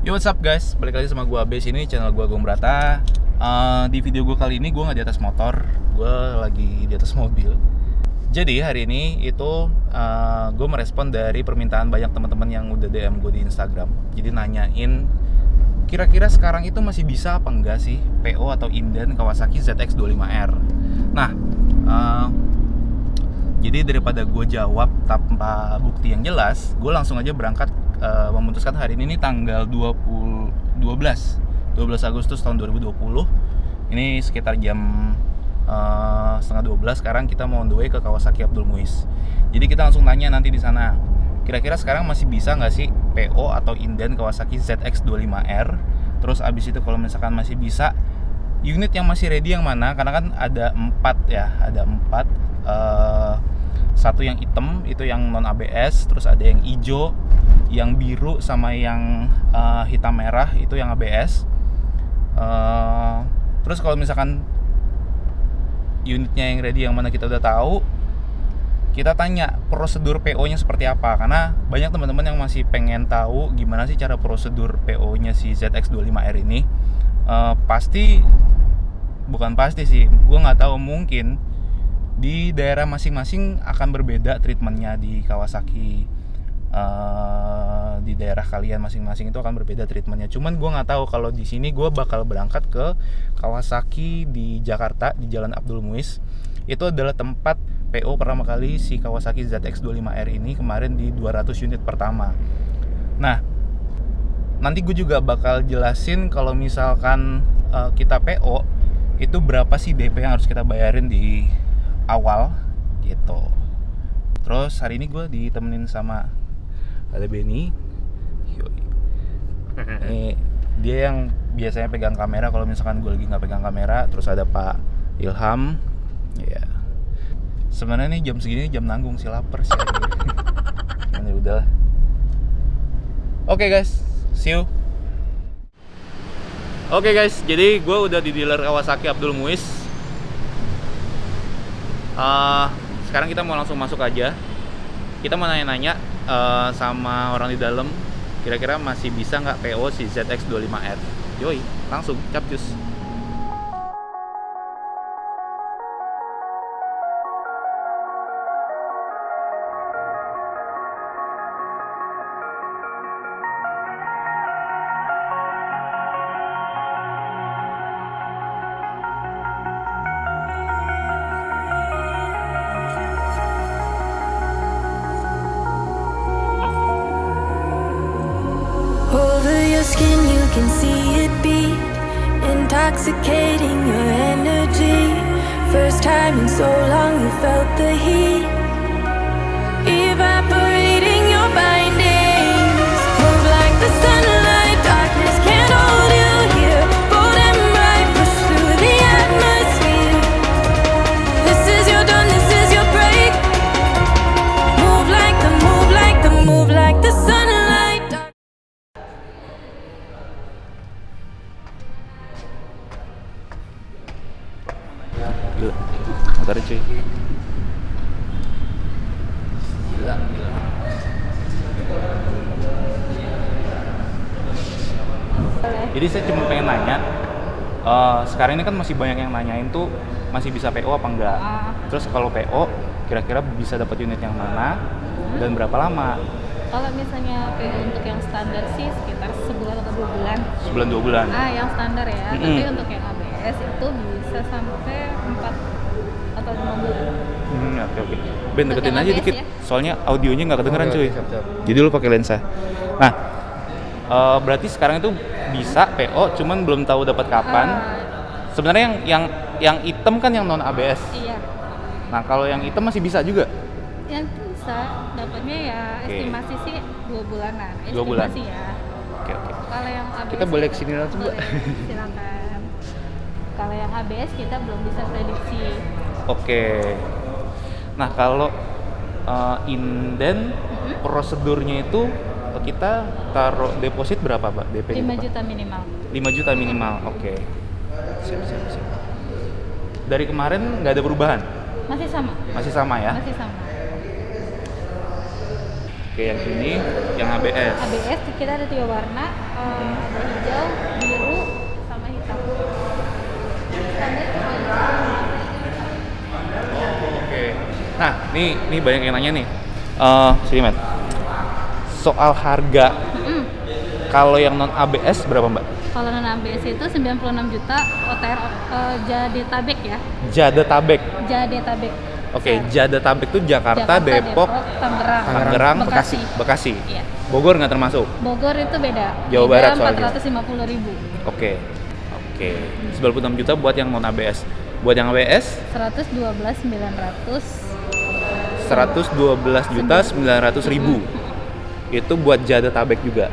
Yo, what's up guys, balik lagi sama gue Abe. Sini channel gue Agung Brata. Di video gue kali ini gue nggak di atas motor, gue lagi di atas mobil. Jadi hari ini itu gue merespon dari permintaan banyak teman-teman yang udah DM gue di Instagram. Jadi nanyain kira-kira sekarang itu masih bisa apa enggak sih PO atau inden Kawasaki ZX25R. Nah, jadi daripada gue jawab tanpa bukti yang jelas, gue langsung aja berangkat, memutuskan hari ini nih tanggal 12 Agustus tahun 2020. Ini sekitar jam setengah 12 sekarang kita mau on the way ke Kawasaki Abdul Muiz. Jadi kita langsung tanya nanti di sana, kira-kira sekarang masih bisa nggak sih PO atau inden Kawasaki ZX25R. Terus abis itu kalau misalkan masih bisa, unit yang masih ready yang mana? Karena kan ada 4 ya, ada 4. Satu yang hitam itu yang non ABS, terus ada yang hijau, yang biru, sama yang hitam merah itu yang ABS. Terus kalau misalkan unitnya yang ready yang mana kita udah tahu, kita tanya prosedur PO-nya seperti apa, karena banyak teman-teman yang masih pengen tahu gimana sih cara prosedur PO-nya si ZX25R ini. Bukan pasti sih, gue nggak tahu, mungkin di daerah masing-masing akan berbeda treatmentnya di Kawasaki. Di daerah kalian masing-masing itu akan berbeda treatmentnya. Cuman gue nggak tahu kalau di sini gue bakal berangkat ke Kawasaki di Jakarta di Jalan Abdul Muiz. Itu adalah tempat PO pertama kali si Kawasaki ZX25R ini kemarin di 200 unit pertama. Nah, nanti gue juga bakal jelasin kalau misalkan kita PO itu berapa sih DP yang harus kita bayarin di awal gitu. Terus hari ini gue ditemenin sama ada Benny. Dia yang biasanya pegang kamera kalau misalkan gue lagi nggak pegang kamera. Terus ada Pak Ilham. Ya. Sebenarnya nih jam segini jam nanggung sih, lapar sih. Ya udahlah. Oke guys, see you. Oke guys, jadi gue udah di dealer Kawasaki Abdul Muiz. Sekarang kita mau langsung masuk aja. Kita mau nanya-nanya sama orang di dalam, kira-kira masih bisa nggak PO si ZX25R. Yoi, langsung capcus. Over your skin you can see it beat, intoxicating your energy. First time in so long you felt the heat, evaporating your bindings. Move like the sunlight, darkness can't hold you here. Bold and bright, push through the atmosphere. This is your dawn, this is your break. Move like the, move like the, move like the sunlight. Gila, motornya cuy. Gila. Jadi saya cuma pengen nanya, sekarang ini kan masih banyak yang nanyain tuh masih bisa PO apa enggak. Terus kalau PO, kira-kira bisa dapat unit yang mana dan berapa lama? Kalau misalnya PO untuk yang standar sih sekitar sebulan atau 2 bulan. Sebulan 2 bulan. Yang standar ya. Tapi untuk yang ABS itu bisa sampai 4 atau 5 bulan. Oke. Ben, deketin Untuk aja ABS dikit. ya? Soalnya audionya nggak kedengeran Oke, cuy. siap. Jadi lu pakai lensa. Nah, berarti sekarang itu bisa PO, cuman belum tahu dapat kapan. Sebenarnya yang hitam kan yang non ABS. Iya. Nah, kalau yang hitam masih bisa juga. Yang bisa dapatnya ya Oke. estimasi sih 2 bulanan. 2 bulan. Estimasi ya. Oke. Kalau yang ABS Kita boleh kesini langsung nggak? boleh, silakan. Kalau yang ABS kita belum bisa prediksi. Oke. Nah, kalau inden prosedurnya itu kita taruh deposit berapa, Pak? DP 5 berapa? juta minimal. 5 juta minimal. Oke. Siap. Dari kemarin nggak ada perubahan? Masih sama. Masih sama ya? Masih sama. Oke. Oke, yang ini yang ABS. ABS kita ada 3 warna, ada hijau, biru, sama hitam. Standar cuma Oke. Nah, nih banyak yang nanya nih. Sini, Matt. Soal harga. Kalau yang non ABS berapa, Mbak? kalau non ABS itu 96 juta OTR Jadetabek ya. Jadetabek. Jadetabek. Oke, Jadetabek itu Jakarta, Depok, Tangerang, Bekasi. Iya. Bogor nggak termasuk. Bogor itu beda. Jawa Barat soalnya. 450.000. Oke. 96 juta buat yang non ABS. Buat yang ABS 112 juta 900 ribu. Itu buat Jadetabek juga.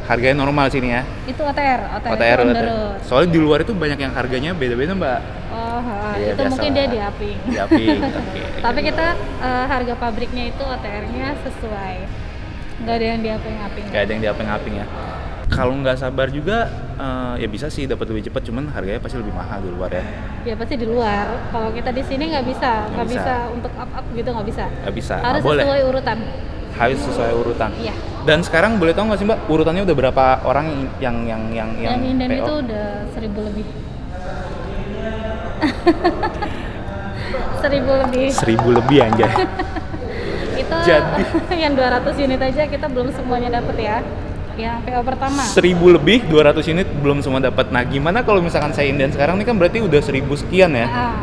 Harganya normal sini ya. Itu OTR on the OTR. road. Soalnya di luar itu banyak yang harganya beda-beda, Mbak. Iya, Itu biasa mungkin lah. dia diaping. Diaping. Oke. Tapi kita harga pabriknya itu OTR-nya sesuai. Nggak ada yang diaping-aping. Gak ada yang diaping-aping ya. Kalau nggak sabar juga ya bisa sih dapat lebih cepat, cuman harganya pasti lebih mahal di luar ya. Ya pasti di luar. Kalau kita di sini nggak bisa, Nggak bisa. untuk up gitu nggak bisa. Nggak bisa. Harus Nggak boleh. sesuai urutan. Harus sesuai urutan. Iya. Dan sekarang boleh tahu nggak sih, Mbak, urutannya udah berapa orang yang Yang inden PO? itu udah 1000 lebih. 1000 lebih. 1000 lebih anjay. Itu Jadi. yang 200 unit aja kita belum semuanya dapet ya. Yang PO pertama. 1000 lebih 200 unit belum semua dapat. Nah, gimana kalau misalkan saya inden sekarang ini kan berarti udah 1000 sekian ya. Ah.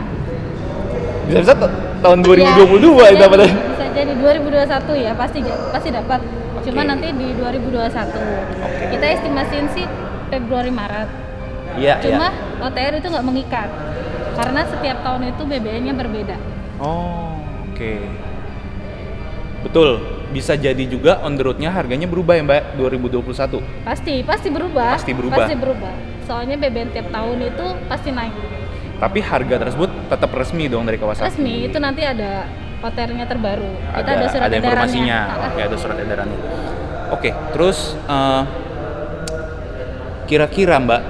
Bisa-bisa tahun Ya, 2022 bisa dapatnya. jadi, bisa jadi 2021 ya pasti dapat. Cuma Oke. nanti di 2021. Kita estimasiin sih Februari Maret. Iya, Cuma iya. OTR itu nggak mengikat. Karena setiap tahun itu BBM-nya berbeda. Oh, oke. Betul. Bisa jadi juga on the road-nya harganya berubah ya, Mbak, 2021. Pasti berubah. Pasti berubah. Pasti berubah. Soalnya BBM tiap tahun itu pasti naik. Tapi harga tersebut tetap resmi dong dari Kawasaki. Resmi itu nanti ada OTR-nya terbaru. Kita ada surat ada edarannya. informasinya. Oke, ada surat edarannya. Oke, terus kira-kira, Mbak,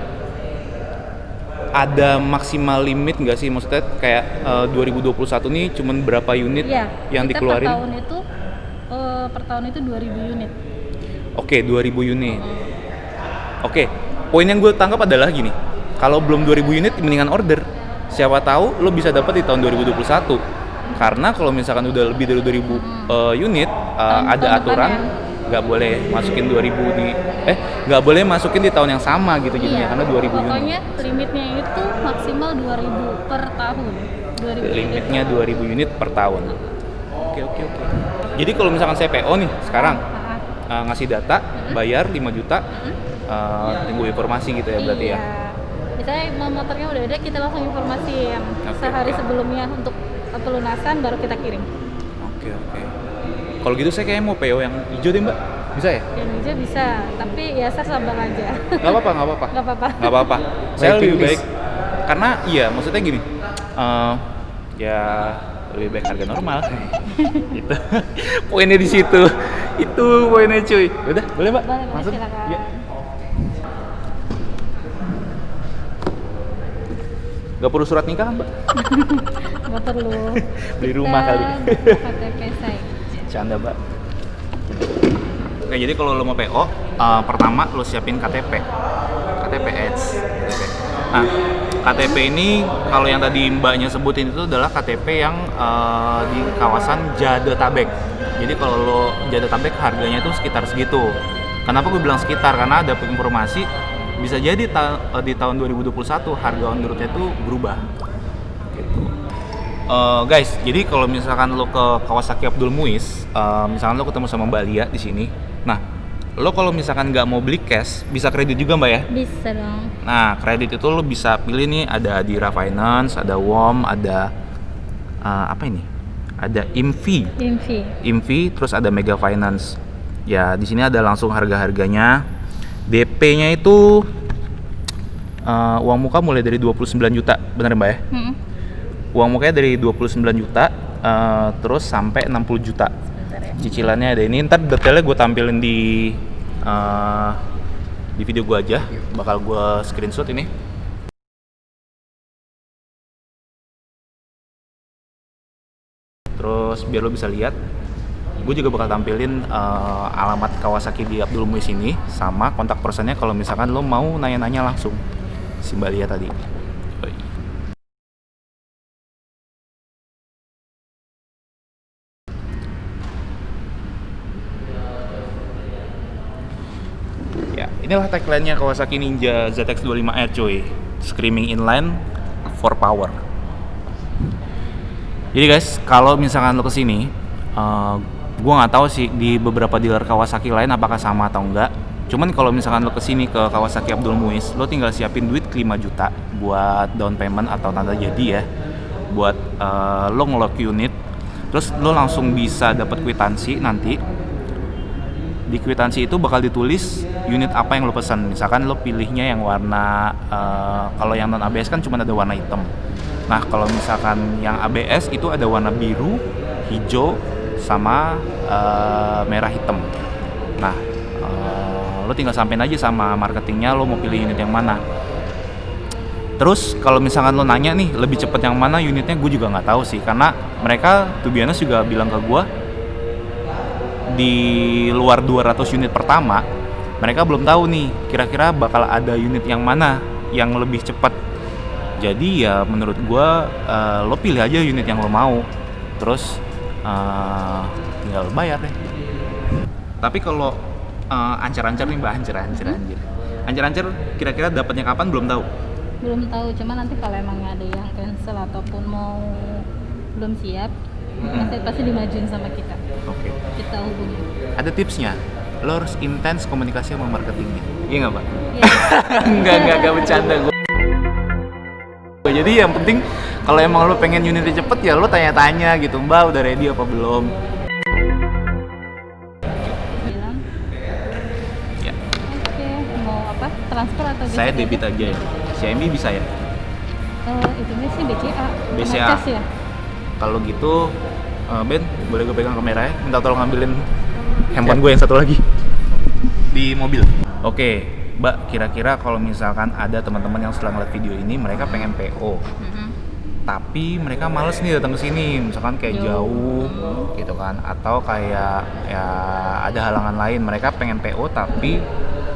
ada maksimal limit nggak sih? Maksudnya kayak 2021 nih cuman berapa unit Iya, yang kita dikeluarin? per tahun itu 2000 unit. Oke, 2000 unit. Oke, poin yang gue tangkap adalah gini. Kalau belum 2000 unit mendingan order. Siapa tahu lo bisa dapat di tahun 2021. Karena kalau misalkan udah lebih dari 2000 unit, ada Tahun aturan depannya. nggak boleh masukin 2000 di nggak boleh masukin di tahun yang sama gitu jadinya karena 2000 unit. Pokoknya limitnya itu maksimal 2000 per tahun. 2000 Limitnya 2000 unit per tahun. Oke. Jadi kalau misalkan saya PO nih sekarang ngasih data, bayar 5 juta, tunggu informasi gitu ya berarti iya. ya. Misalnya motornya udah ada, kita langsung informasiin sehari sebelumnya untuk pelunasan baru kita kirim. Oke. Kalau gitu saya kayaknya mau PO yang hijau deh, Mbak. Bisa ya? Yang hijau bisa, tapi ya saya sabar aja. Nggak apa-apa. Nggak apa-apa. Saya Waiting lebih baik list. karena iya maksudnya gini. Ya lebih baik harga normal. Gitu. Poinnya di situ. Itu poinnya cuy. Udah, boleh, Mbak? Boleh, Masuk. silakan. Iya. Gak perlu surat nikah kan, Mbak? Nggak perlu. Beli rumah kali. KTP saya. Canda, Mbak. Oke, jadi kalau lo mau PO, pertama lo siapin KTP Edge. Nah, KTP ini kalau yang tadi Mbaknya sebutin itu adalah KTP yang di kawasan Jadetabek. Jadi kalau lo Jadetabek harganya itu sekitar segitu. Kenapa gue bilang sekitar? Karena ada informasi bisa jadi di tahun 2021 harga on the road-nya itu berubah. Gitu. Guys, jadi kalau misalkan lo ke Kawasaki Abdul Muiz, misalkan lo ketemu sama Mbak Lia di sini, nah lo kalau misalkan nggak mau beli cash, bisa kredit juga, Mbak ya? Bisa dong. Nah, kredit itu lo bisa pilih nih, ada Adira Finance, ada WOM, ada apa ini? Ada IMVI, terus ada Mega Finance. Ya, di sini ada langsung harga-harganya. DP-nya itu uang muka mulai dari 29 juta, benar Mbak ya? Uang mukanya dari 29 juta terus sampai 60 juta. Sebentar ya. Cicilannya ada ini, ntar detailnya gue tampilin di video gue aja, bakal gue screenshot ini. Terus biar lo bisa lihat gue juga bakal tampilin alamat Kawasaki di Abdul Muiz ini sama kontak personnya kalau misalkan lo mau nanya-nanya langsung si Mbak Lia tadi. Yoi. Ya, inilah tagline-nya Kawasaki Ninja ZX25R cuy. Screaming inline for power. Jadi guys, kalau misalkan lo kesini, gue nggak tahu sih di beberapa dealer Kawasaki lain apakah sama atau enggak. Cuman kalau misalkan lo kesini ke Kawasaki Abdul Muiz, lo tinggal siapin duit 5 juta buat down payment atau tanda jadi ya, buat lo ngelock unit. Terus lo langsung bisa dapat kwitansi nanti. Di kwitansi itu bakal ditulis unit apa yang lo pesan. Misalkan lo pilihnya yang warna, kalau yang non ABS kan cuma ada warna hitam. Nah kalau misalkan yang ABS itu ada warna biru, hijau, sama merah hitam. Nah lo tinggal sampein aja sama marketingnya lo mau pilih unit yang mana. Terus kalau misalkan lo nanya nih lebih cepet yang mana unitnya, gue juga nggak tahu sih, karena mereka to be honest juga bilang ke gue di luar 200 unit pertama mereka belum tahu nih kira-kira bakal ada unit yang mana yang lebih cepat. Jadi ya menurut gue lo pilih aja unit yang lo mau, terus tinggal bayar deh. Tapi kalau ancar-ancar nih mbak, ancar-ancar kira-kira dapatnya kapan belum tahu. Belum tahu, cuma nanti kalau emang ada yang cancel ataupun mau belum siap, pasti dimajuin sama kita. Oke. Kita hubungi. Ada tipsnya, lo harus intens komunikasi sama marketingnya. Iya nggak pak? Iya. Enggak bercanda gue. Jadi yang penting kalau emang lo pengen unitnya cepet ya lo tanya-tanya gitu, mbak udah ready apa belum. Bilang, Ya. oke, mau apa? Transfer atau Saya BCA? debit aja ya. CMB bisa ya? Itunya sih BCA. BCA. Sama cas ya? Kalau gitu, Ben, boleh gue pegang kameranya? Minta tolong ngambilin handphone gue yang satu lagi di mobil. Oke, Mbak, kira-kira kalau misalkan ada teman-teman yang setelah ngeliat video ini mereka pengen PO, tapi mereka males nih datang ke sini, misalkan kayak jauh gitu kan, atau kayak ya ada halangan lain, mereka pengen PO tapi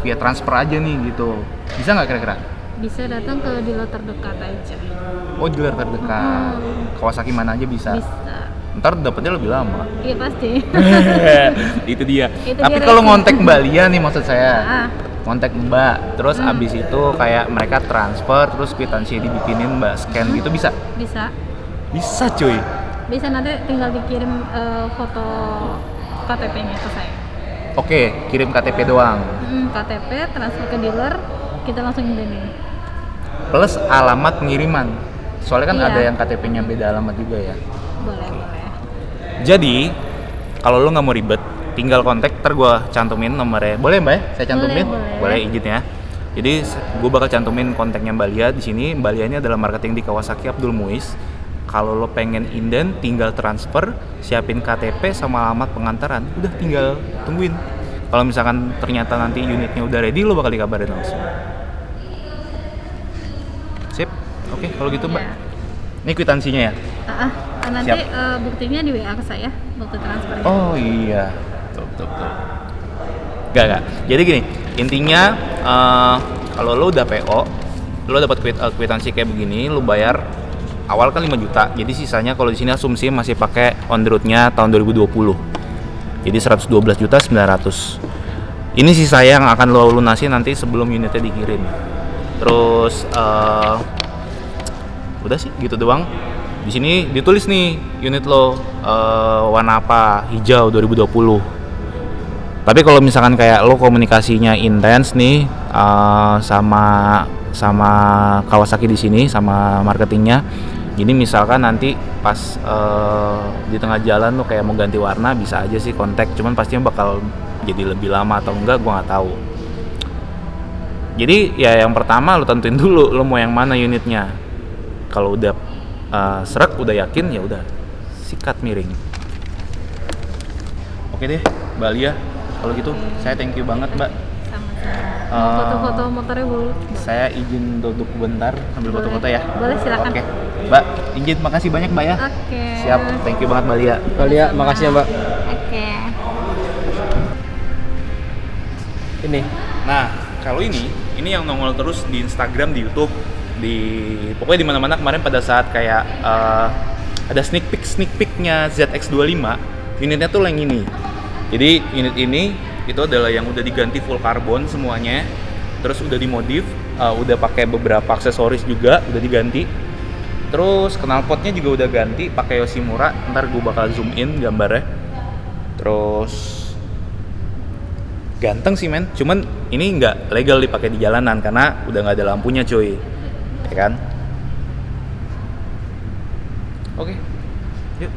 via transfer aja nih gitu, bisa nggak kira-kira? Bisa datang ke dealer terdekat aja. Oh, dealer terdekat. Kawasaki mana aja bisa. Bisa. Ntar dapetnya lebih lama. Iya pasti. Itu dia. Itu Tapi dia kalau racing. ngontek Mbak Lia nih maksud saya. Ngontek Mbak, terus abis itu kayak mereka transfer, terus kwitansi dibikinin Mbak scan gitu bisa? Bisa. Bisa cuy. Bisa, nanti tinggal dikirim foto KTP-nya ke saya. Oke, kirim KTP doang. KTP transfer ke dealer, kita langsung indenin. Plus alamat pengiriman. Soalnya kan Iya. ada yang KTP-nya beda alamat juga ya. Boleh. Jadi kalau lo nggak mau ribet, tinggal kontak, ntar gue cantumin nomornya. Boleh mbak ya? Saya cantumin? Boleh. Izin ya. Jadi gue bakal cantumin kontaknya Mbak Lia di sini. Mbak Lia ini adalah marketing di Kawasaki Abdul Muiz. Kalau lo pengen inden, tinggal transfer, siapin KTP sama alamat pengantaran. Udah tinggal tungguin. Kalau misalkan ternyata nanti unitnya udah ready, lo bakal dikabarin langsung. Sip. Oke, kalau gitu mbak. Iya. Ini kwitansinya ya? Nanti Siap. buktinya di WA ke saya, bukti transfernya. Oh iya, betul. Gak. Jadi gini, intinya kalau lo udah PO, lo dapat kwitansi kayak begini, lo bayar awal kan 5 juta. Jadi sisanya kalau di sini asumsi masih pakai on the road-nya tahun 2020. Jadi 112.900.000. Ini sisa yang akan lo lunasi nanti sebelum unitnya dikirim. Terus udah sih gitu doang. Di sini ditulis nih unit lo warna apa, hijau 2020. Tapi kalau misalkan kayak lo komunikasinya intens nih sama Kawasaki di sini sama marketingnya, jadi misalkan nanti pas di tengah jalan lo kayak mau ganti warna bisa aja sih kontak, cuman pastinya bakal jadi lebih lama atau enggak gua nggak tahu. Jadi ya yang pertama lo tentuin dulu lo mau yang mana unitnya. Kalau udah serak, udah yakin ya udah sikat miring. Oke deh, Mbak Lia. Kalau gitu saya thank you banget, Mbak. Sama-sama. Mau foto-foto motornya dulu. Saya izin duduk bentar ambil Boleh. foto-foto ya. Boleh, silakan. Oke. Mbak, izin makasih banyak, Mbak ya. Oke. Siap. Thank you banget Mbak Lia. Mbak Lia, makasih ya Mbak. Oke. Ini. Nah, kalau ini yang nongol terus di Instagram, di YouTube, pokoknya di mana-mana kemarin pada saat kayak ada sneak peeknya ZX25, unitnya tuh yang ini. Jadi unit ini itu adalah yang udah diganti full karbon semuanya, terus udah dimodif, udah pakai beberapa aksesoris juga udah diganti. Terus knalpotnya juga udah ganti pakai Yoshimura, ntar gue bakal zoom in gambarnya. Terus ganteng sih men, cuman ini nggak legal dipakai di jalanan karena udah nggak ada lampunya cuy, ya kan? Oke, yuk.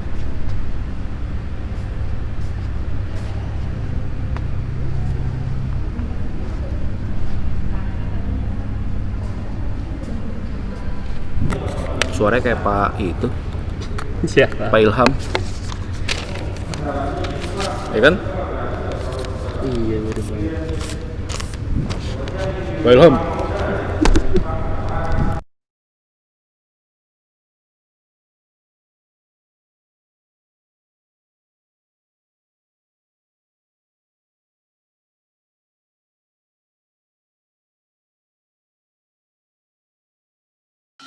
Suaranya kayak Pak itu, Siapa? Pak Ilham, ya kan? Iya, bener banget. Pak Ilham.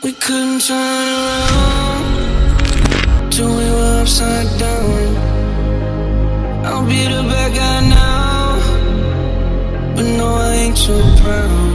We couldn't turn around till we were upside down. I'll be the bad guy now, but no, I ain't too proud.